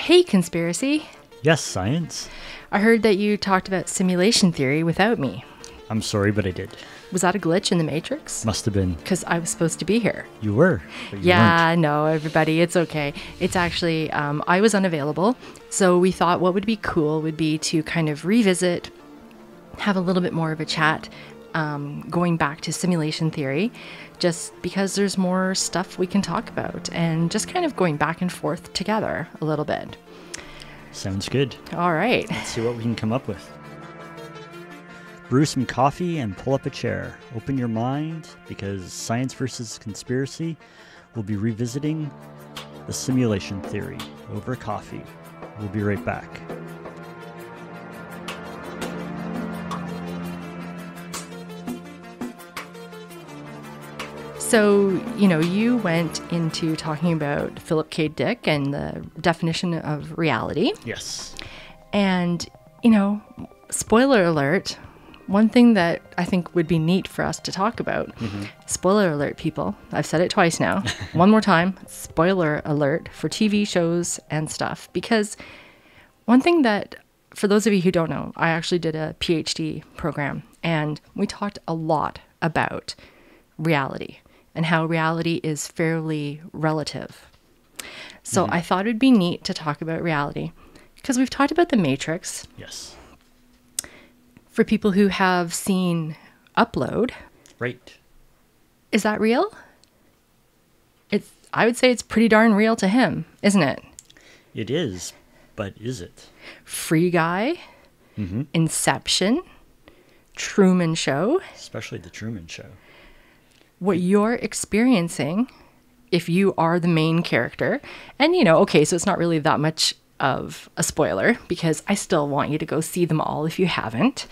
Hey, conspiracy. Yes, science. I heard that you talked about simulation theory without me. I'm sorry, but I did. Was that a glitch in the Matrix? Must have been. Because I was supposed to be here. You were, but you Yeah, weren't. no, everybody, it's okay. It's actually, I was unavailable. So we thought what would be cool would be to kind of revisit, have a little bit more of a chat, going back to simulation theory, just because there's more stuff we can talk about and just kind of going back and forth together a little bit. Sounds good. All right. Let's see what we can come up with. Brew some coffee and pull up a chair. Open your mind, because Science versus Conspiracy will be revisiting the simulation theory over coffee. We'll be right back. So, you went into talking about Philip K. Dick and the definition of reality. Yes. And, spoiler alert, one thing that I think would be neat for us to talk about, spoiler alert, people, I've said it twice now, one more time, spoiler alert for TV shows and stuff. Because one thing that, for those of you who don't know, I actually did a PhD program, and we talked a lot about reality and how reality is fairly relative. So I thought it'd be neat to talk about reality, because we've talked about the Matrix. Yes. For people who have seen Upload. Right. Is that real? I would say it's pretty darn real to him, isn't it? It is, but is it? Free Guy, Inception, Truman Show. Especially the Truman Show. What you're experiencing, if you are the main character, and okay, so it's not really that much of a spoiler, because I still want you to go see them all if you haven't.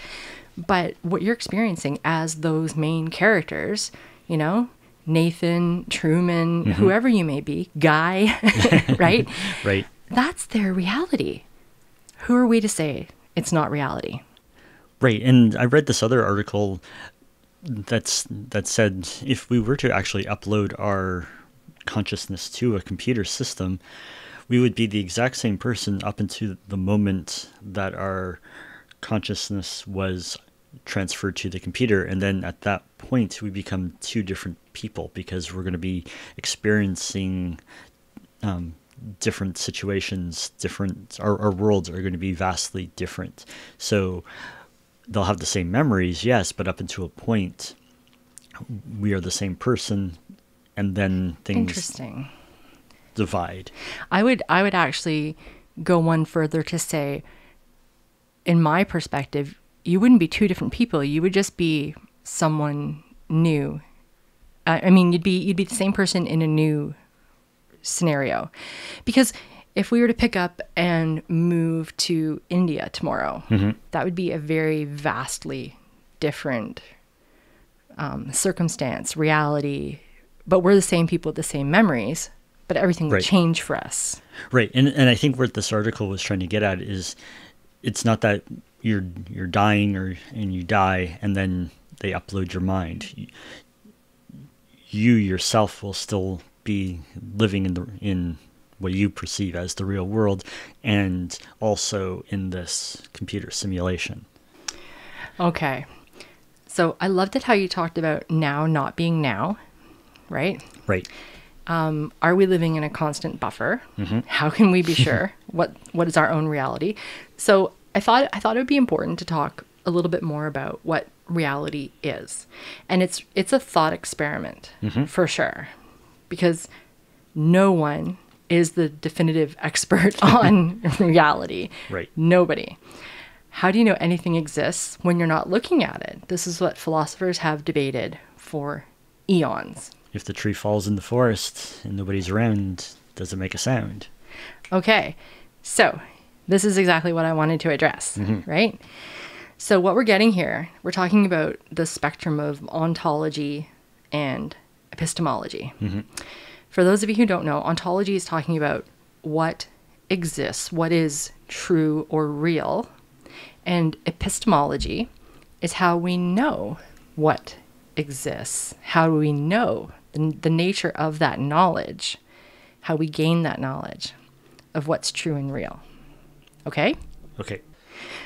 But what you're experiencing as those main characters, Nathan, Truman, whoever you may be, Guy, right? Right. That's their reality. Who are we to say it's not reality? Right. And I read this other article that said if we were to actually upload our consciousness to a computer system, we would be the exact same person up until the moment that our consciousness was transferred to the computer. And then at that point, we become two different people, because we're going to be experiencing different situations, our worlds are going to be vastly different. So they'll have the same memories, yes, but up until a point, we are the same person, and then things Interesting. divide. I would actually go one further to say, in my perspective, you wouldn't be two different people. You would just be someone new. You'd be the same person in a new scenario. Because if we were to pick up and move to India tomorrow, that would be a very vastly different circumstance, reality. But we're the same people with the same memories, but everything would change for us. Right. And I think what this article was trying to get at is it's not that you're dying and you die and then they upload your mind. You yourself will still be living in what you perceive as the real world, and also in this computer simulation. Okay. So I loved it how you talked about now not being now, right? Right. Are we living in a constant buffer? How can we be sure? What is our own reality? So I thought it would be important to talk a little bit more about what reality is. And it's a thought experiment for sure, because no one is the definitive expert on reality. Right. Nobody. How do you know anything exists when you're not looking at it? This is what philosophers have debated for eons. If the tree falls in the forest and nobody's around, does it make a sound? Okay. So this is exactly what I wanted to address, right? So what we're getting here, we're talking about the spectrum of ontology and epistemology. For those of you who don't know, ontology is talking about what exists, what is true or real. And epistemology is how we know what exists, how do we know the nature of that knowledge, how we gain that knowledge. of what's true and real. Okay? Okay.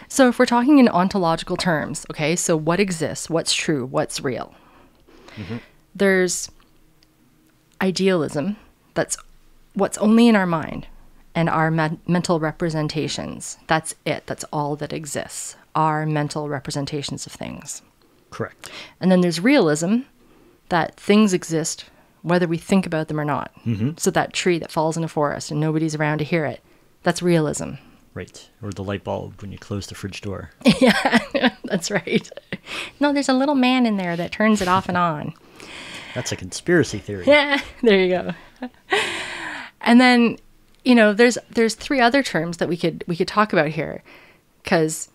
So if we're talking in ontological terms, okay, so what exists, what's true, what's real? There's idealism, that's what's only in our mind and our mental representations. That's it. That's all that exists. Our mental representations of things. Correct. And then there's realism, that things exist whether we think about them or not. So that tree that falls in a forest and nobody's around to hear it, that's realism. Right. Or the light bulb when you close the fridge door. Yeah, that's right. No, there's a little man in there that turns it off and on. That's a conspiracy theory. Yeah, there you go. And then, you know, there's three other terms that we could talk about here, because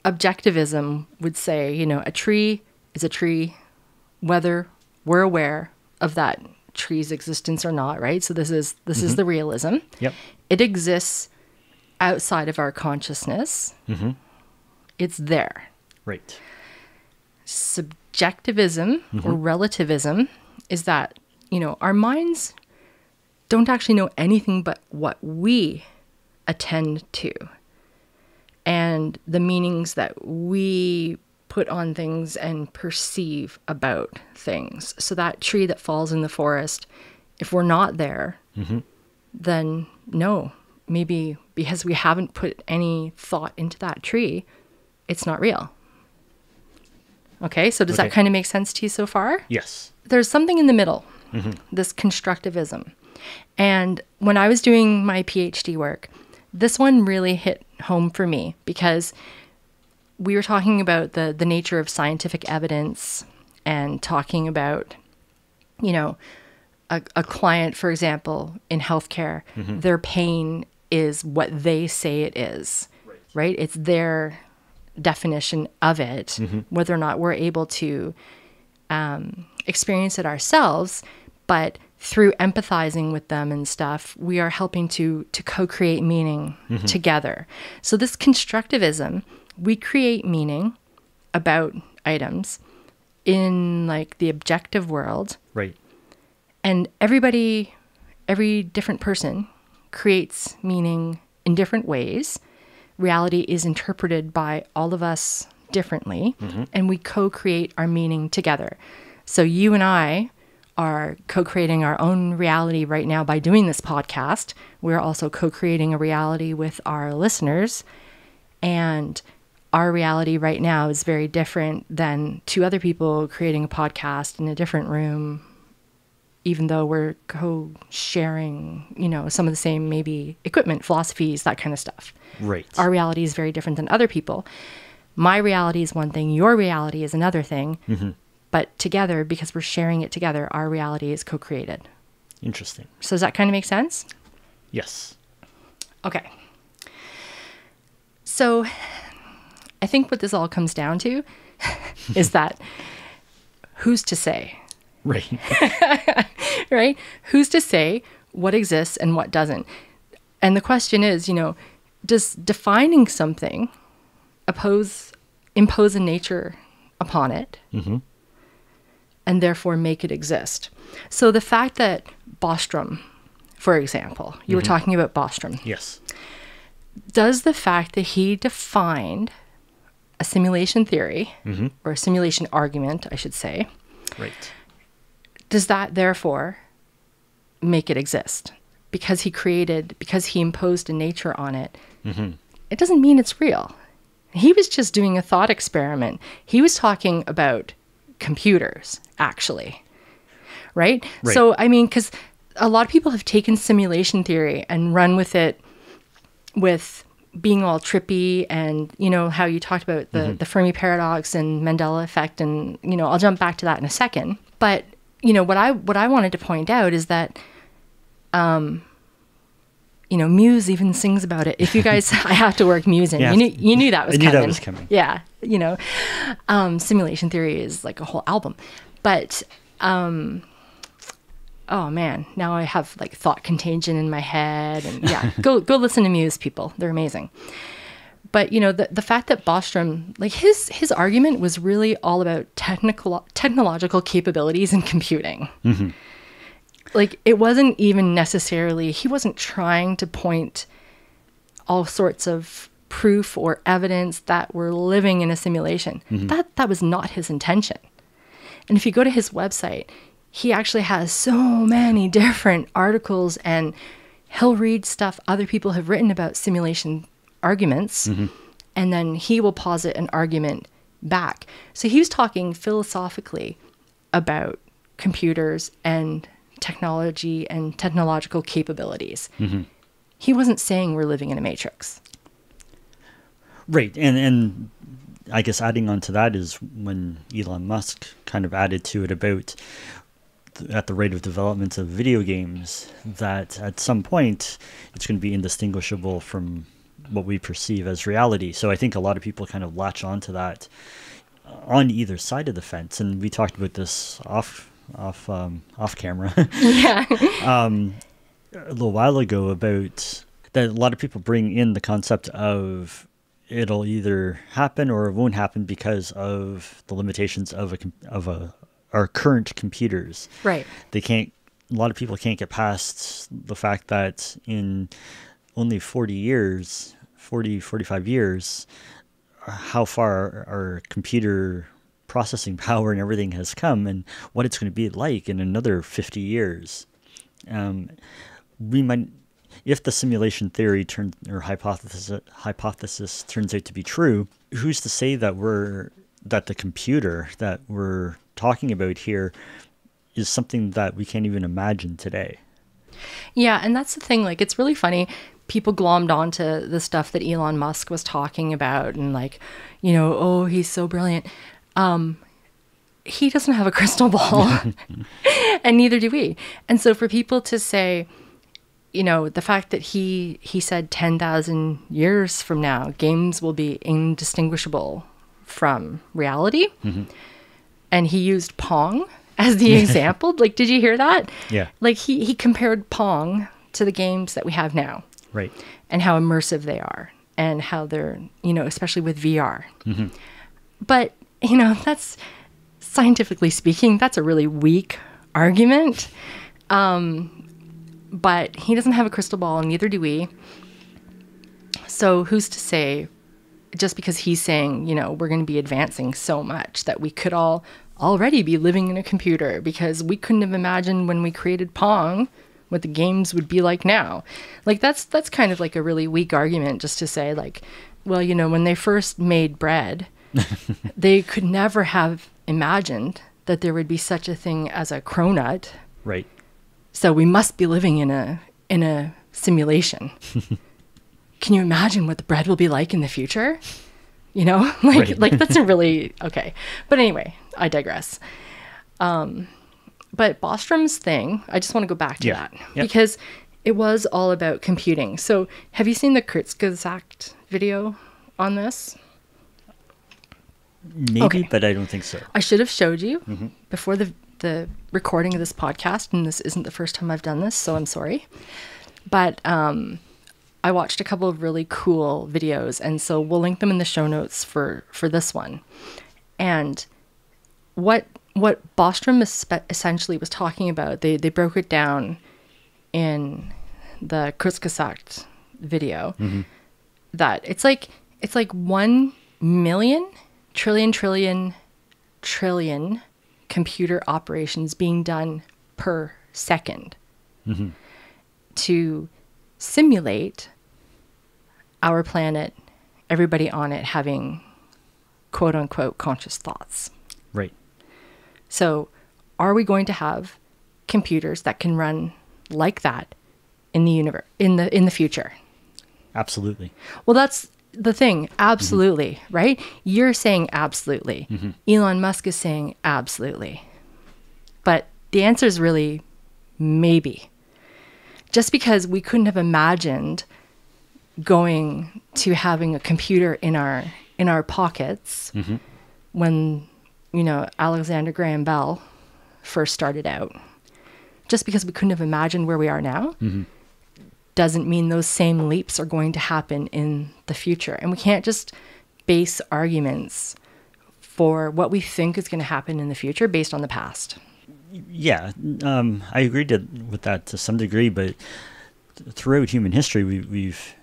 objectivism would say, you know, a tree is a tree, whether we're aware of that tree's existence or not, right? So this is the realism. Yep. It exists outside of our consciousness. It's there. Right. Subjectivism or relativism is that, you know, our minds don't actually know anything but what we attend to and the meanings that we put on things and perceive about things. So that tree that falls in the forest, if we're not there, then no, maybe because we haven't put any thought into that tree, it's not real. Okay, so does that kind of make sense to you so far? Yes. There's something in the middle, this constructivism. And when I was doing my PhD work, this one really hit home for me because we were talking about the nature of scientific evidence and talking about, you know, a client, for example, in healthcare, their pain is what they say it is, right? It's their definition of it, whether or not we're able to experience it ourselves, but through empathizing with them and stuff, we are helping to co-create meaning together. So this constructivism, we create meaning about items in like the objective world. Right. And every different person creates meaning in different ways. Reality is interpreted by all of us differently, and we co-create our meaning together. So you and I are co-creating our own reality right now by doing this podcast. We're also co-creating a reality with our listeners, and our reality right now is very different than two other people creating a podcast in a different room, even though we're co-sharing, you know, some of the same maybe equipment, philosophies, that kind of stuff. Right. Our reality is very different than other people. My reality is one thing, your reality is another thing. But together, because we're sharing it together, our reality is co-created. Interesting. So does that kind of make sense? Yes. Okay. So I think what this all comes down to is that who's to say? Right. Right? Who's to say what exists and what doesn't? And the question is, you know, does defining something impose a nature upon it and therefore make it exist? So the fact that Bostrom, for example, you were talking about Bostrom. Yes. Does the fact that he defined a simulation theory or a simulation argument, I should say, Right. does that therefore make it exist? Because he imposed a nature on it, it doesn't mean it's real. He was just doing a thought experiment. He was talking about computers, actually. Right? So, I mean, because a lot of people have taken simulation theory and run with it with being all trippy, and, you know, how you talked about the Fermi paradox and Mandela effect, and, you know, I'll jump back to that in a second. But, you know, what I wanted to point out is that, you know, Muse even sings about it. If you guys, I have to work Muse in. Yeah. You knew that was coming. I knew that was coming. Yeah. You know, simulation theory is like a whole album. But, oh man, now I have like thought contagion in my head, and yeah, go listen to Muse, people. They're amazing. But, you know, the fact that Bostrom, like his argument was really all about technological capabilities in computing. Like, it wasn't even necessarily, he wasn't trying to point all sorts of proof or evidence that we're living in a simulation. That was not his intention. And if you go to his website, he actually has so many different articles, and he'll read stuff other people have written about simulation arguments, and then he will posit an argument back. So he was talking philosophically about computers and technology and technological capabilities. He wasn't saying we're living in a matrix. Right. And I guess adding on to that is when Elon Musk kind of added to it about at the rate of development of video games, that at some point it's going to be indistinguishable from what we perceive as reality. So I think a lot of people kind of latch onto that on either side of the fence. And we talked about this off camera Yeah. a little while ago, about that a lot of people bring in the concept of it'll either happen or it won't happen because of the limitations of our current computers. Right. A lot of people can't get past the fact that in only 45 years, how far our computer processing power and everything has come, and what it's going to be like in another 50 years. We might, if the simulation theory hypothesis turns out to be true, who's to say that the computer that we're talking about here is something that we can't even imagine today? Yeah, and that's the thing. Like, it's really funny. People glommed onto the stuff that Elon Musk was talking about, and like, oh, he's so brilliant. He doesn't have a crystal ball, and neither do we. And so for people to say, the fact that he said 10,000 years from now, games will be indistinguishable from reality. And he used Pong as the example. Like, did you hear that? Yeah. Like, he compared Pong to the games that we have now. Right. And how immersive they are, and how they're, especially with VR. But, that's, scientifically speaking, that's a really weak argument. But he doesn't have a crystal ball, and neither do we. So who's to say, just because he's saying, we're going to be advancing so much that we could all already be living in a computer, because we couldn't have imagined when we created Pong what the games would be like now. Like, that's kind of like a really weak argument, just to say, like, well, when they first made bread, they could never have imagined that there would be such a thing as a cronut. Right. So we must be living in a simulation. Can you imagine what the bread will be like in the future? Right. Like that's a really, okay. But anyway, I digress. But Bostrom's thing, I just want to go back to that, because it was all about computing. So have you seen the Kurzgesagt video on this? Maybe, Okay. but I don't think so. I should have showed you before the recording of this podcast, and this isn't the first time I've done this, so I'm sorry. But I watched a couple of really cool videos, and so we'll link them in the show notes for this one. And what Bostrom essentially was talking about, they broke it down in the Kurzgesagt video, that it's like 1 million trillion computer operations being done per second to simulate our planet, everybody on it having quote unquote conscious thoughts. Right. So are we going to have computers that can run like that in the universe, in the future? Absolutely. Well, that's the thing. Absolutely. Right? You're saying absolutely. Elon Musk is saying absolutely. But the answer is really maybe. Just because we couldn't have imagined going to having a computer in our pockets when, Alexander Graham Bell first started out. Just because we couldn't have imagined where we are now doesn't mean those same leaps are going to happen in the future. And we can't just base arguments for what we think is going to happen in the future based on the past. Yeah, I agree with that to some degree, but throughout human history, we've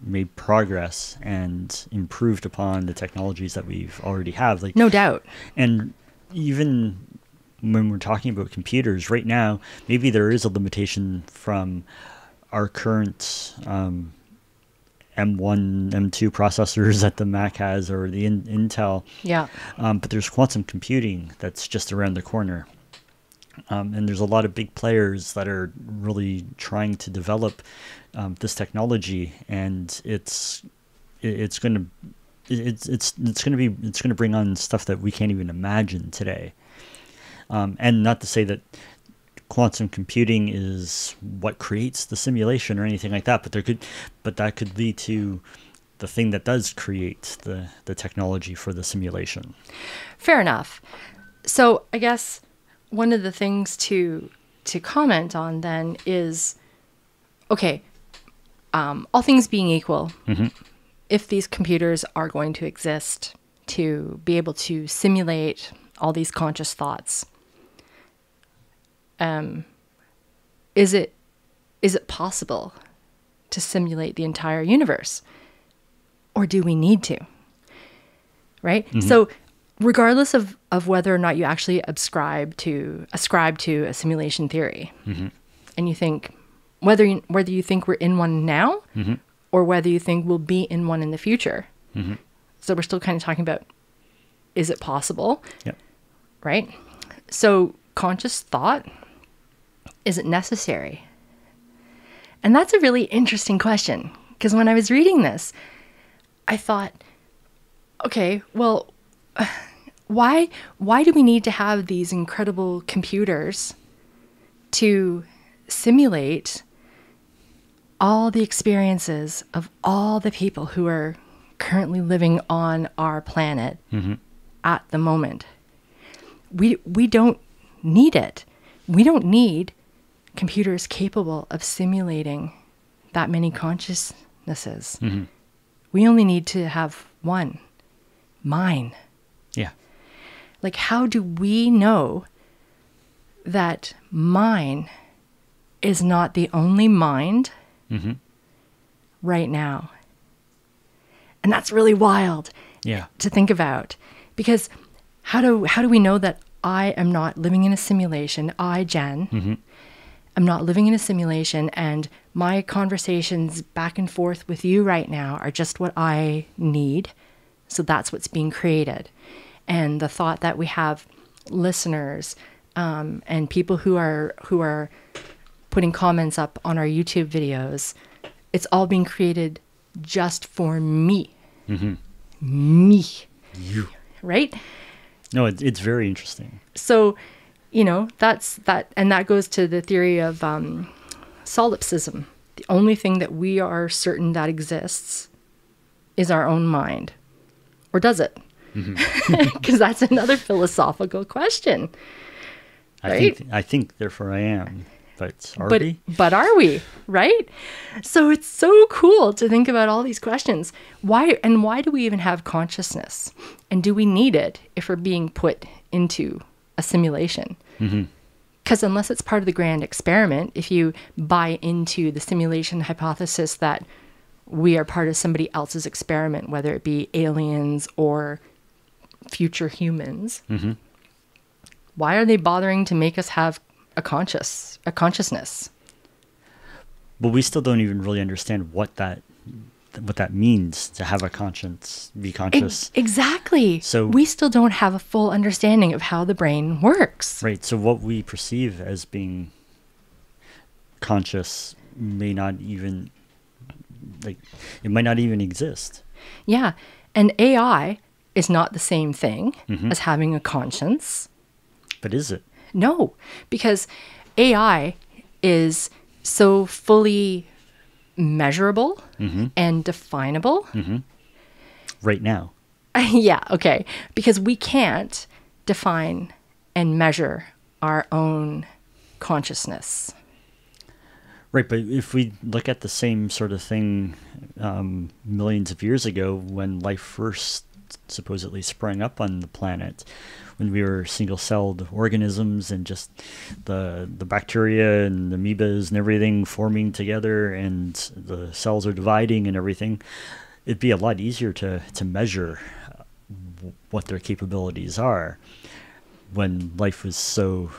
made progress and improved upon the technologies that we've already have. Like, No doubt. and even when we're talking about computers right now, maybe there is a limitation from our current M1, M2 processors that the Mac has or the Intel. Yeah. But there's quantum computing that's just around the corner. And there's a lot of big players that are really trying to develop this technology, and it's going to bring on stuff that we can't even imagine today. And not to say that quantum computing is what creates the simulation or anything like that, but that could lead to the thing that does create the technology for the simulation. Fair enough. So I guess one of the things to comment on then is, okay, all things being equal, if these computers are going to exist to be able to simulate all these conscious thoughts, is it possible to simulate the entire universe, or do we need to? Right? So regardless of whether or not you actually ascribe to a simulation theory, and you think whether you think we're in one now, or whether you think we'll be in one in the future. So we're still kind of talking about, is it possible? Yep. Right? So conscious thought, is it necessary? And that's a really interesting question, because when I was reading this, I thought, okay, well, why do we need to have these incredible computers to simulate all the experiences of all the people who are currently living on our planet at the moment? We don't need it. We don't need computers capable of simulating that many consciousnesses. We only need to have one, mine. Yeah. Like, how do we know that mine is not the only mind right now? And that's really wild to think about, because how do we know that I am not living in a simulation? I, Jen, am not living in a simulation, and my conversations back and forth with you right now are just what I need. So that's what's being created. And the thought that we have listeners and people who are putting comments up on our YouTube videos, it's all being created just for me. Me. You. Right? No, it's very interesting. So, that's that. And that goes to the theory of solipsism. The only thing that we are certain that exists is our own mind. Or does it? Because that's another philosophical question. Right? I think therefore I am. But are we? But are we? Right? So it's so cool to think about all these questions. Why do we even have consciousness? And do we need it if we're being put into a simulation? Because unless it's part of the grand experiment, if you buy into the simulation hypothesis that we are part of somebody else's experiment, whether it be aliens or future humans, why are they bothering to make us have a consciousness? But we still don't even really understand what that means to have a conscience, be conscious. Exactly. So we still don't have a full understanding of how the brain works. Right. So what we perceive as being conscious may not even, it might not even exist. Yeah. And AI is not the same thing as having a conscience. But is it? No, because AI is so fully measurable and definable. Right now. Yeah, okay. Because we can't define and measure our own consciousness. Right, but if we look at the same sort of thing millions of years ago when life first supposedly sprang up on the planet, when we were single-celled organisms and just the bacteria and the amoebas and everything forming together, and the cells are dividing and everything, it'd be a lot easier to measure what their capabilities are when life was so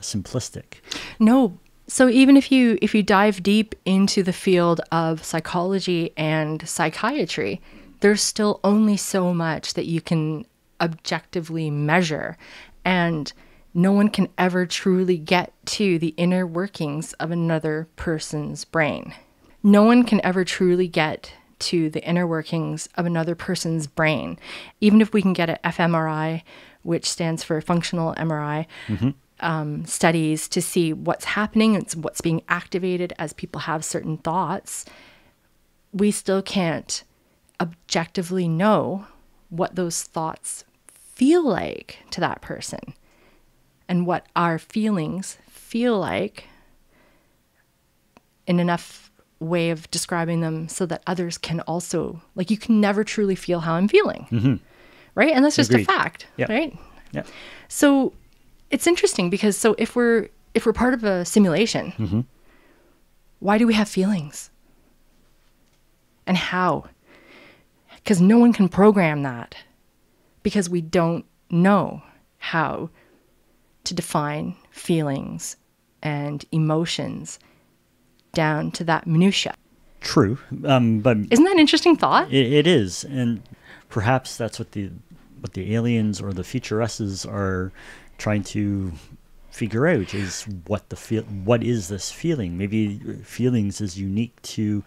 simplistic. No. So even if you dive deep into the field of psychology and psychiatry, there's still only so much that you can objectively measure, and no one can ever truly get to the inner workings of another person's brain. No one can ever truly get to the inner workings of another person's brain. Even if we can get an fMRI, which stands for functional MRI, studies to see what's happening and what's being activated as people have certain thoughts, we still can't objectively know what those thoughts feel like to that person and what our feelings feel like in enough way of describing them so that others can also, like, you can never truly feel how I'm feeling, right? And that's just Agreed. a fact, right? Yeah. So it's interesting because so if we're part of a simulation, why do we have feelings? And how? Because no one can program that, because we don't know how to define feelings and emotions down to that minutia. True, but Isn't that an interesting thought? it is, and perhaps that's what the aliens or the futuresses are trying to figure out, is what is this feeling? Maybe feelings is unique to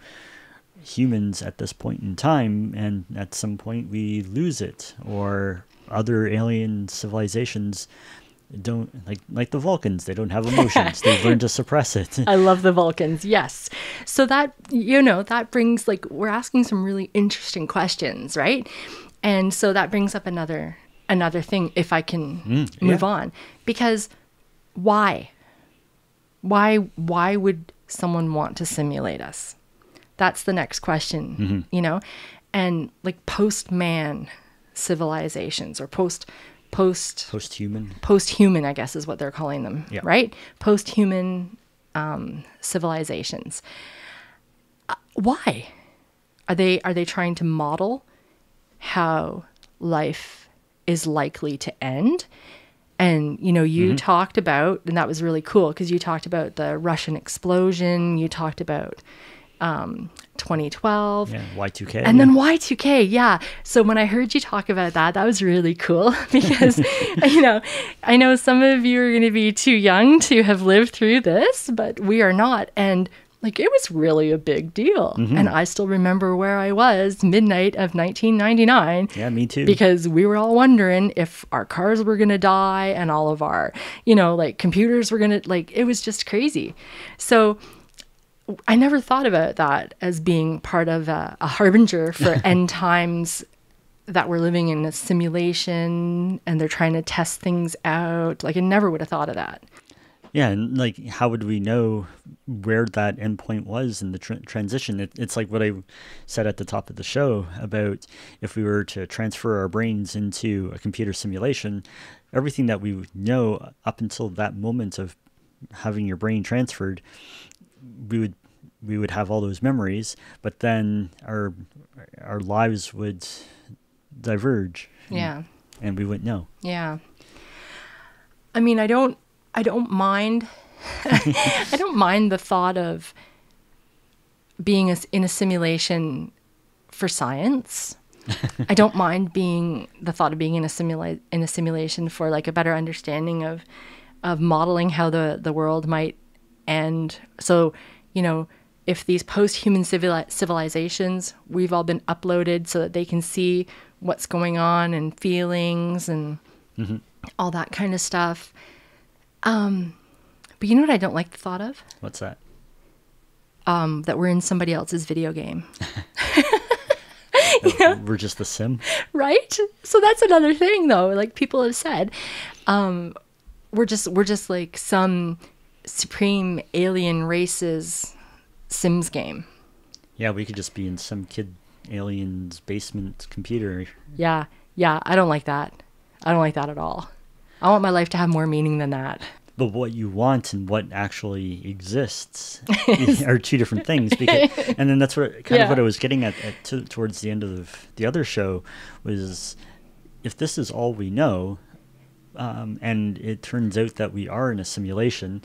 humans at this point in time, and at some point we lose it, or other alien civilizations don't, like the Vulcans, they don't have emotions. They've learned to suppress it. I love the Vulcans. Yes. So that, that brings, like, we're asking some really interesting questions, right? And so that brings up another thing, if I can move on, because why would someone want to simulate us? That's the next question, and like post-man civilizations, or post-human, I guess is what they're calling them, right? Post-human civilizations. Why are they trying to model how life is likely to end? And you talked about, and that was really cool because you talked about the Russian explosion. You talked about 2012. Yeah, Y2K. And then Y2K, yeah. So when I heard you talk about that was really cool because, I know some of you are going to be too young to have lived through this, but we are not. And like, it was really a big deal. And I still remember where I was midnight of 1999. Yeah, me too. Because we were all wondering if our cars were going to die and all of our, computers were going to, like, it was just crazy. So I never thought about that as being part of a harbinger for end times, that we're living in a simulation and they're trying to test things out. Like, I never would have thought of that. Yeah, and like, how would we know where that endpoint was in the transition? It's like what I said at the top of the show about if we were to transfer our brains into a computer simulation, everything that we know up until that moment of having your brain transferred, we would have all those memories, but then our lives would diverge. Yeah. And we wouldn't know. Yeah. I mean, I don't mind I don't mind the thought of being in a simulation for science. I don't mind the thought of being in a simulation for, like, a better understanding of modeling how the world might end. So, if these post-human civilizations, we've all been uploaded so that they can see what's going on and feelings and all that kind of stuff. But you know what I don't like the thought of? What's that? That we're in somebody else's video game. We're just a sim. Right? So that's another thing, though. Like, people have said, we're just like some supreme alien race's Sims game. Yeah, we could just be in some alien's basement computer. Yeah. Yeah. I don't like that. I don't like that at all. I want my life to have more meaning than that. But what you want and what actually exists are two different things. And then that's what of what I was getting at towards the end of the other show was, if this is all we know, and it turns out that we are in a simulation,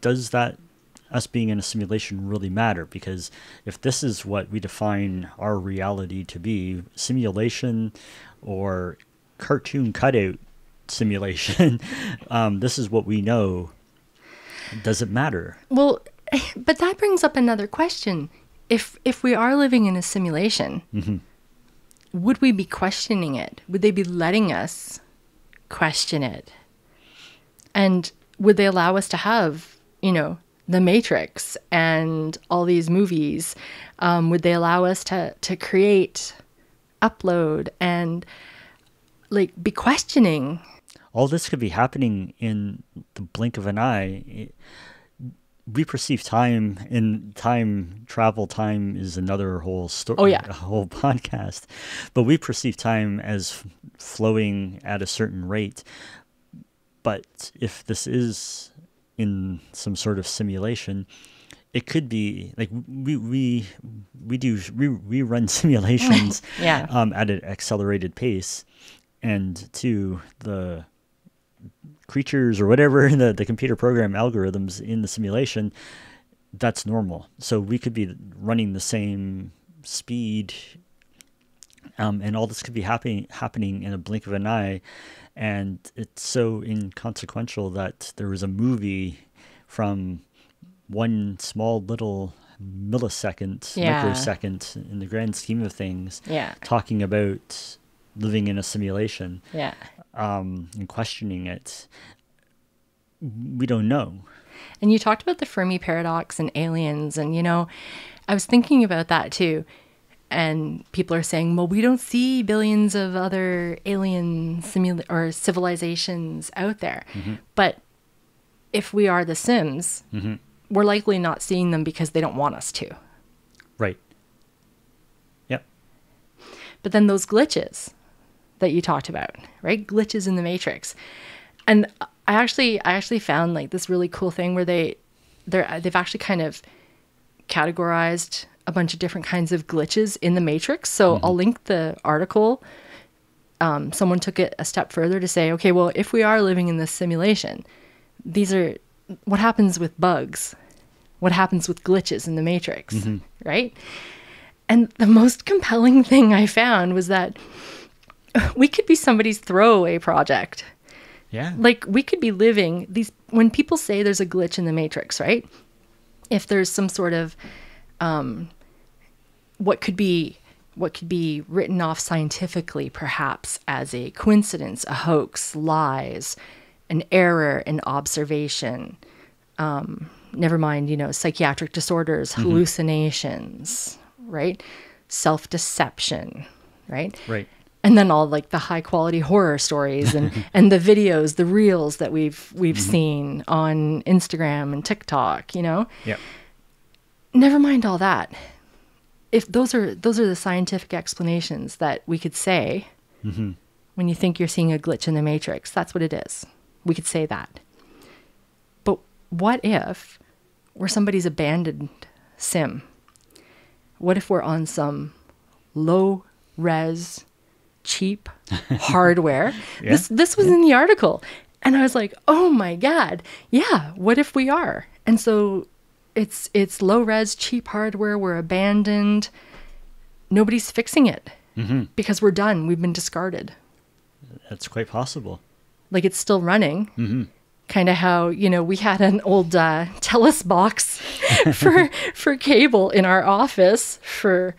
does that us being in a simulation really matter? Because if this is what we define our reality to be, simulation or cartoon cutout simulation, this is what we know, does it matter? Well, but that brings up another question. If we are living in a simulation, would we be questioning it? Would they be letting us question it? And would they allow us to have, The Matrix and all these movies? Would they allow us to create, upload, and be questioning? All this could be happening in the blink of an eye. We perceive time, and travel time is another whole story, Oh, yeah. a whole podcast. But we perceive time as flowing at a certain rate. But if this is in some sort of simulation, it could be like we run simulations Yeah. At an accelerated pace, and to the creatures or whatever the computer program algorithms in the simulation, that's normal. So we could be running the same speed, and all this could be happening in a blink of an eye, and it's so inconsequential that there was a movie from one small little microsecond in the grand scheme of things, talking about living in a simulation, and questioning it. We don't know. And you talked about the Fermi paradox and aliens, and I was thinking about that too. And people are saying, well, we don't see billions of other alien or civilizations out there. But if we are the Sims, we're likely not seeing them because they don't want us to. Right. Yep. But then those glitches that you talked about, right? Glitches in the Matrix. And I actually found this really cool thing where they've actually kind of categorized a bunch of different kinds of glitches in the Matrix. So I'll link the article. Someone took it a step further to say, okay, well, if we are living in this simulation, these are what happens with bugs, what happens with glitches in the Matrix, right? And the most compelling thing I found was that we could be somebody's throwaway project. Yeah. We could be living these, when people say there's a glitch in the Matrix, right? If there's some sort of, what could be written off scientifically, perhaps as a coincidence, a hoax, lies, an error in observation, never mind, psychiatric disorders, hallucinations, right? Self-deception, right? Right. And then all the high quality horror stories and the videos, the reels that we've seen on Instagram and TikTok, Yep. Never mind all that. If those are the scientific explanations that we could say when you think you're seeing a glitch in the Matrix, that's what it is. We could say that. But what if we're somebody's abandoned sim? What if we're on some low res, cheap hardware? This was in the article, and I was like, oh my God, yeah, what if we are? And so it's low res, cheap hardware, we're abandoned, nobody's fixing it because we're done, we've been discarded. That's quite possible. It's still running. Kind of how, we had an old Telus box for cable in our office for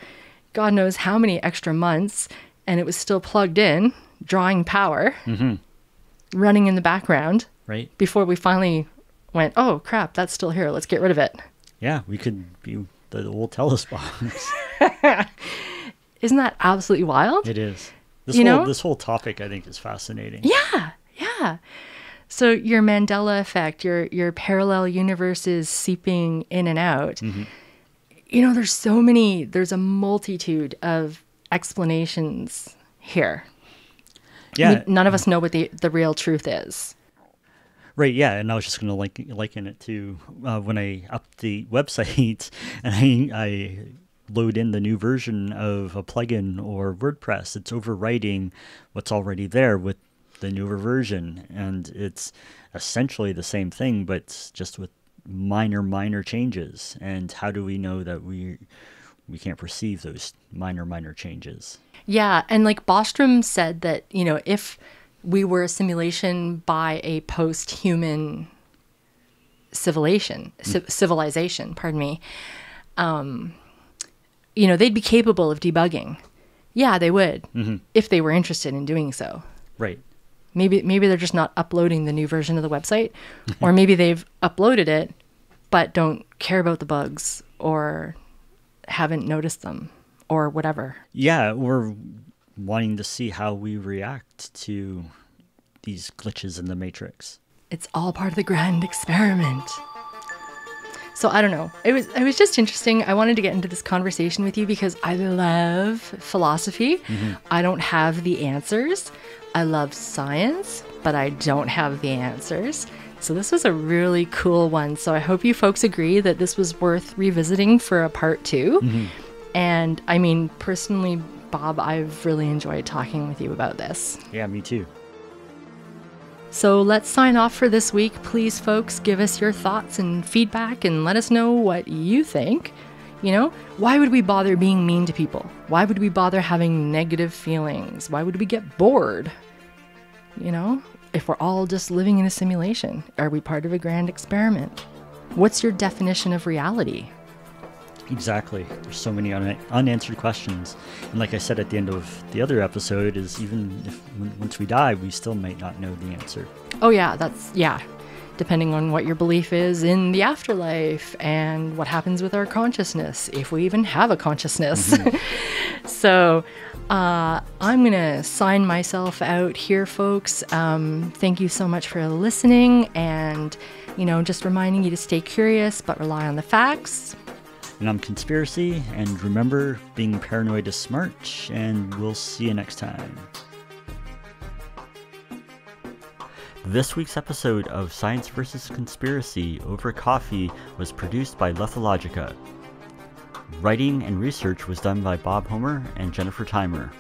God knows how many extra months, and it was still plugged in, drawing power, running in the background. Right. Before we finally went, oh crap, that's still here, let's get rid of it. Yeah, we could be the old Telus box. Isn't that absolutely wild? It is. This whole topic, I think, is fascinating. Yeah. So your Mandela effect, your parallel universes seeping in and out. there's a multitude of explanations here. Yeah. None of us know what the real truth is. Right, yeah, and I was just going to liken it to when I update websites and I load in the new version of a plugin or WordPress. It's overwriting what's already there with the newer version, and it's essentially the same thing, but just with minor changes. And how do we know that we can't perceive those minor changes? Yeah, and like Bostrom said that, if we were a simulation by a post-human civilization, pardon me, they'd be capable of debugging. Yeah, they would, if they were interested in doing so. Right. Maybe they're just not uploading the new version of the website, or maybe they've uploaded it, but don't care about the bugs or haven't noticed them or whatever. Yeah, we're wanting to see how we react to these glitches in the matrix. It's all part of the grand experiment. So I don't know. It was just interesting. I wanted to get into this conversation with you because I love philosophy. I don't have the answers. I love science, but I don't have the answers. So this was a really cool one. So I hope you folks agree that this was worth revisiting for a part 2. And I mean, personally, Bob, I've really enjoyed talking with you about this. Yeah, me too. So let's sign off for this week. Please, folks, give us your thoughts and feedback and let us know what you think. Why would we bother being mean to people? Why would we bother having negative feelings? Why would we get bored? If we're all just living in a simulation, are we part of a grand experiment? What's your definition of reality? Exactly. There's so many unanswered questions. And like I said at the end of the other episode, is even if once we die, we still might not know the answer. Oh yeah, depending on what your belief is in the afterlife and what happens with our consciousness, if we even have a consciousness. So I'm going to sign myself out here, folks. Thank you so much for listening, and, just reminding you to stay curious, but rely on the facts. And I'm Conspiracy, and remember, being paranoid is smart, and we'll see you next time. This week's episode of Science vs. Conspiracy over coffee was produced by Lethologica. Writing and research was done by Bob Homer and Jennifer Timer.